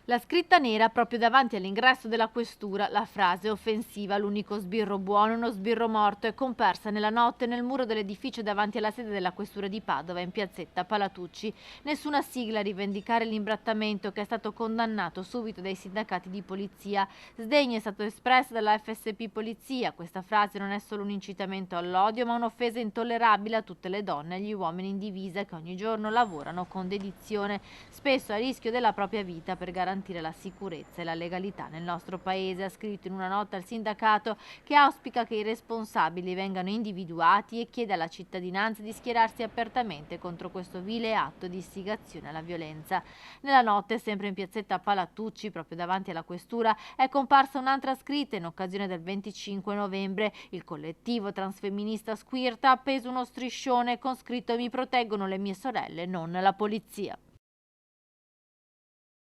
La scritta nera proprio davanti all'ingresso della questura, la frase offensiva "l'unico sbirro buono è uno sbirro morto" è comparsa nella notte nel muro dell'edificio davanti alla sede della questura di Padova in piazzetta Palatucci. Nessuna sigla a rivendicare l'imbrattamento, che è stato condannato subito dai sindacati di polizia. Sdegno è stato espresso dalla FSP Polizia. Questa frase non è solo un incitamento all'odio, ma un'offesa intollerabile a tutte le donne e agli uomini in divisa che ogni giorno lavorano con dedizione, spesso a rischio della propria vita, per garantire la sicurezza e la legalità nel nostro paese, ha scritto in una nota il sindacato, che auspica che i responsabili vengano individuati e chiede alla cittadinanza di schierarsi apertamente contro questo vile atto di istigazione alla violenza. Nella notte, sempre in piazzetta Palatucci, proprio davanti alla questura, è comparsa un'altra scritta in occasione del 25 novembre. Il collettivo transfemminista Squirt ha appeso uno striscione con scritto "Mi proteggono le mie sorelle, non la polizia".